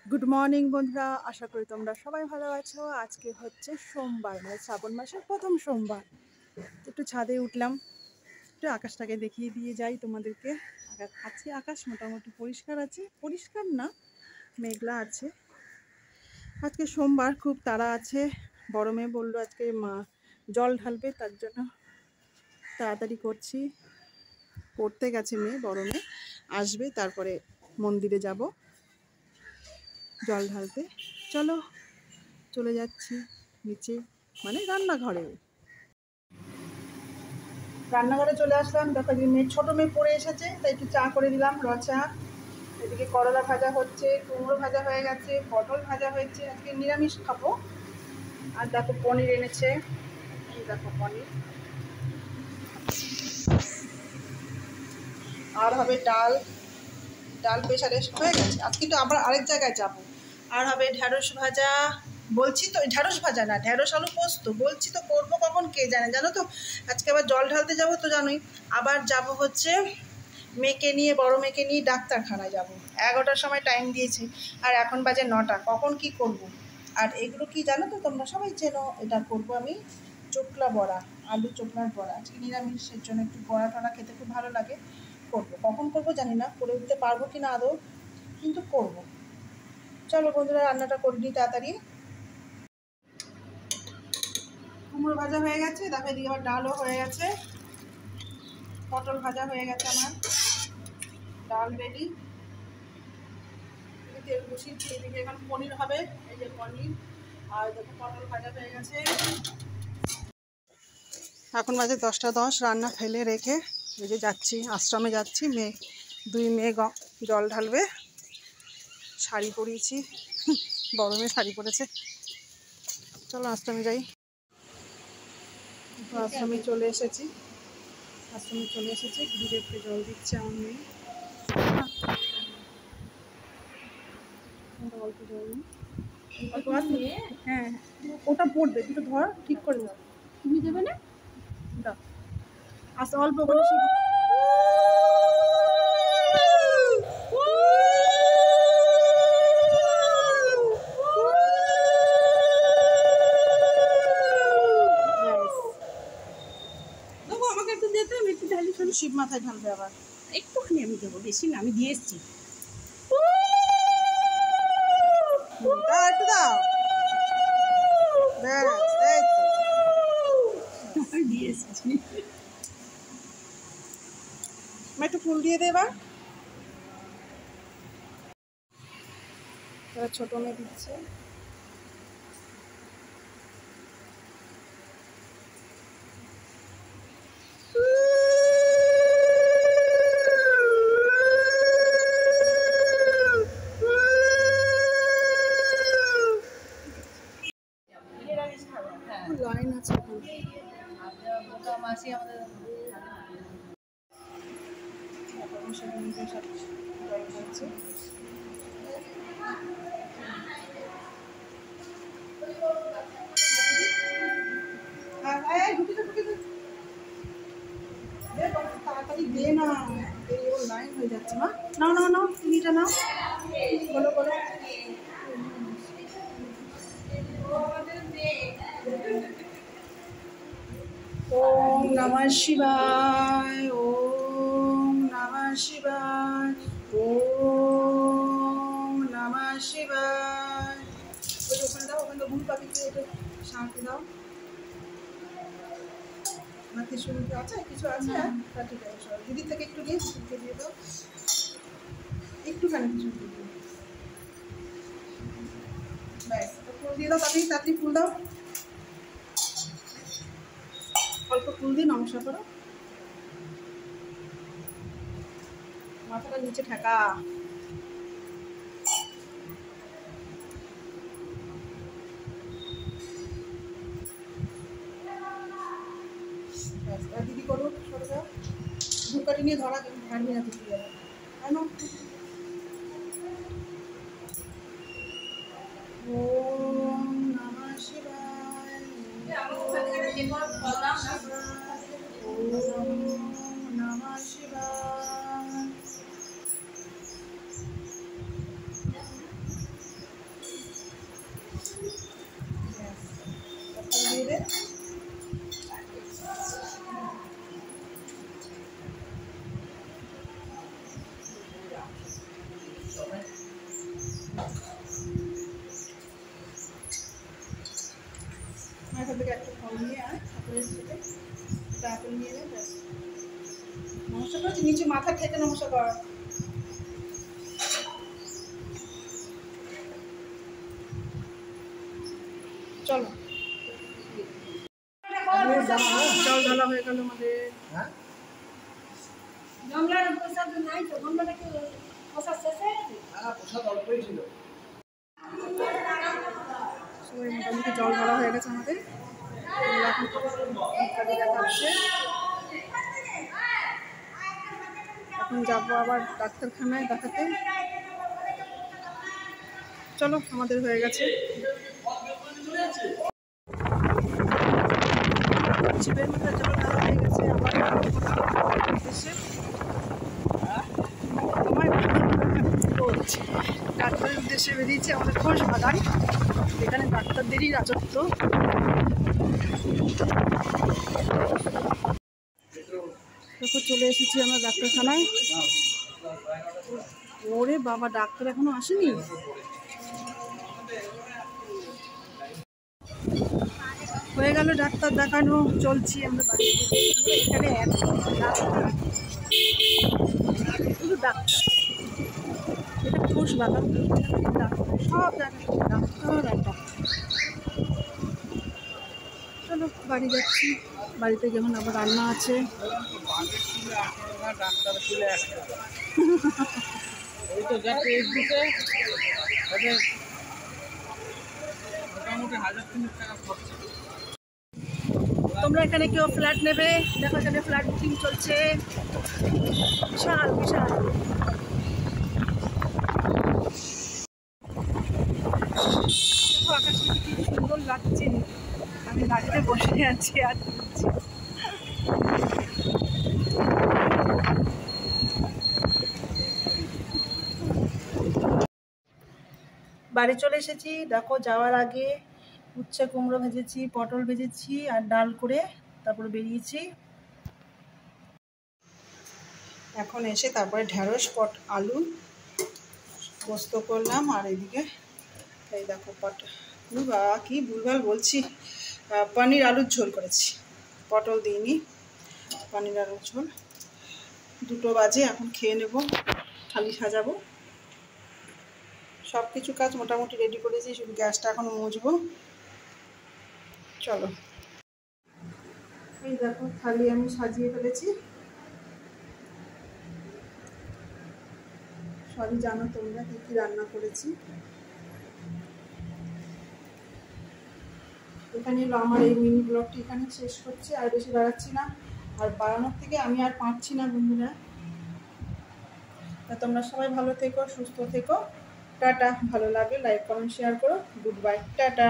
Good morning বন্ধুরা, আশা করি তোমরা সবাই ভালো আছো। আজকে হচ্ছে সোমবার, মানে শ্রাবণ মাসের প্রথম সোমবার। একটু ছাদে উঠলাম, একটু আকাশটাকে দেখিয়ে দিয়ে যাই তোমাদেরকে। আকাশ মোটামুটি পরিষ্কার আছে, পরিষ্কার না, মেঘলা আছে। আজকে সোমবার, খুব তাড়া আছে। বড় মেয়ে বললো আজকে মা জল ঢালবে, তার জন্য তাড়াতাড়ি করছি। পড়তে গেছে মেয়ে, বড় মেয়ে আসবে, তারপরে মন্দিরে যাব জল ঢালতে। চলো চলে যাচ্ছি নিচে, মানে রান্নাঘরে চলে আসলাম। দেখো যে মেয়ে, ছোটো মেয়ে পড়ে এসেছে, তাই একটু চা করে দিলাম, চা। এদিকে করলা ভাজা হচ্ছে, কুমড়ো ভাজা হয়ে গেছে, পটল ভাজা হয়েছে। আজকে নিরামিষ খাবো। আর দেখো পনির এনেছে, এই দেখো পনির। আর হবে ডাল, ডাল প্রেশারে হয়ে গেছে। আজকে তো আবার আরেক জায়গায় যাব। আর হবে ঢ্যাঁড়স ভাজা। বলছি তো ঢ্যাঁড়স ভাজা না, ঢ্যাঁড়স আলু পোস্ত। বলছি তো করবো কখন কে জানে, জানো তো। আজকে আবার জল ঢালতে যাবো তো জানোই। আবার যাব হচ্ছে মেয়েকে নিয়ে, বড় মেয়েকে নিয়ে ডাক্তারখানায় যাব। 11টার সময় টাইম দিয়েছে, আর এখন বাজে 9টা। কখন কি করব। আর এগুলো কি জানো তো, তোমরা সবাই চেনো। এটা করব আমি চোকলা বড়া, আলু চোকলার বড়া। আজকে নিরামিষের জন্য একটু বড়া টড়া খেতে খুব ভালো লাগে। করবো, কখন করবো জানি না, করে উঠতে পারবো কি না আদৌ, কিন্তু করব। চলো বন্ধুরা, রান্নাটা করে নিই তাড়াতাড়ি। কুমড়ো ভাজা হয়ে গেছে, দেখো এদিকে আবার ডালও হয়ে গেছে। পটল ভাজা হয়ে গেছে আমার, ডাল রেডি। তেল বসিয়েছি, এদিকে এখন পনির হবে। এই যে পনির, আর দেখো পটল ভাজা হয়ে গেছে। এখন বাজে 10টা 10, রান্না ফেলে রেখে এই যে যাচ্ছি, আশ্রমে যাচ্ছি। দুই মেয়ে জল ঢালবে। শাড়ি পরিয়েছি, বড় মেয়ে শাড়ি পরেছে। চলো আশ্রমে যাই। আশ্রমে চলে এসেছি, গুরুদেবকে জল দিচ্ছে আমার মেয়ে। অল্প জল, হ্যাঁ ওটা পড়বে, দুটো ধর ঠিক করে দাও। তুমি দেবে না, দাও। আচ্ছা অল্প করে আমাকে একটু দিতে, আমি একটু ঢালি। শুধু শিব মাথায় ঢালবে, আবার একটুখানি আমি দেবো, বেশি না, আমি দিয়ে এসছি। একটু দাও, ব্যাস, এই তো দিয়ে এসছি। একটু ফুল দিয়ে দে এবার। ছোট মেয়ে দিচ্ছে। লাইন আছে মাসি আমাদের তাড়াতাড়ি দে না, লাইন হয়ে যাচ্ছে। মা নাও নাও নাও, তুমিটা নাও, বলো বলো। ওম নমঃ শিবায়, ওম নমঃ শিবায়, ওম নমঃ শিবায়। ওই ওখানে দাও, ওখানে ভুল পাখিকে একটু শান্তি দাও। কিছু আছে, কিছু আছে। ঠিক আছে, দিদির থেকে একটু নিয়ে দিয়ে দাও, একটুখানি কিছু দিয়ে দাও। ব্যাস, ফুল দিয়ে দাও, তাড়াতাড়ি তাড়াতাড়ি ফুল দাও। অল্প ফুল দিয়ে নমস্কার করো, মাথাটা নিচে ঠেকা। দিদি করুক, সরে যাও। ধূপকাঠি নিয়ে ধরা ঘাড়বি না, তুই যাবে। ওম নমঃ শিবায়, ওম নমঃ শিবায়। এখান থেকে একটা ফল নিয়ে আয়, আপেলের থেকে একটা আপেল নিয়ে নে, ব্যাস। নমস্কার করছি, নিচে মাথা থেকে নমস্কার কর। চলো, জল ঢালা হয়ে গেল আমাদের। সবাই মোটামুটি জল ঢালা হয়ে গেছে আমাদের। দেখাচ্ছে, এখন যাবো আবার ডাক্তারখানায় দেখাতে। চলো, আমাদের হয়ে গেছে। জীবের মধ্যে জল ঢালা হয়ে গেছে আবার উদ্দেশ্যে। ডাক্তারের উদ্দেশ্যে বেরিয়েছে আমাদের ঘোষ বাগান, এখানে ডাক্তারদেরই রাজত্ব। দেখো চলে এসেছি আমরা ডাক্তারখানায়। ওরে বাবা, ডাক্তার এখনো আসেনি। হয়ে গেল ডাক্তার দেখানো, চলছি আমরা বাড়ি। এখানে এত শুধু ডাক্তার, এটা ঘোষ বাগান, সব জায়গায় ডাক্তার আর ডাক্তার। চলো বাড়ি যাচ্ছি, বাড়িতে যখন আবার রান্না আছে। তোমরা এখানে কেউ ফ্ল্যাট নেবে? দেখো এখানে ফ্ল্যাট বুকিং চলছে, বিশাল বিশাল। দেখো আকাশটা কি সুন্দর লাগছে, আমি গাড়িতে বসে আছি আর ঘুরছি। বাড়ি চলে এসেছি। দেখো যাওয়ার আগে উচ্ছে কুমড়ো ভেজেছি, পটল ভেজেছি আর ডাল করে তারপরে বেরিয়েছি। এখন এসে তারপরে ঢেঁড়স আলু পোস্ত করলাম, আর এদিকে এই দেখো কি ভুলভাল বলছি, পনির আলুর ঝোল করেছি, পটল দিইনি, পনির আলুর ঝোল। 2টো বাজে, এখন খেয়ে নেব, থালি সাজাবো। সব কিছু কাজ মোটামুটি রেডি করেছি, শুধু গ্যাসটা এখন মুছবো। চলো, এই দেখো থালি আমি সাজিয়ে ফেলেছি। সবই জানো তোমরা কি কি রান্না করেছি। এখানে আমার এই মিনি ব্লগটি এখানে শেষ করছি, আর বেশি বাড়াচ্ছি না, আর বাড়ানোর থেকে আমি আর পারছি না বন্ধুরা। তা তোমরা সবাই ভালো থেকো, সুস্থ থেকো, টাটা। ভালো লাগলে লাইক কমেন্ট শেয়ার করো। Good bye, tata.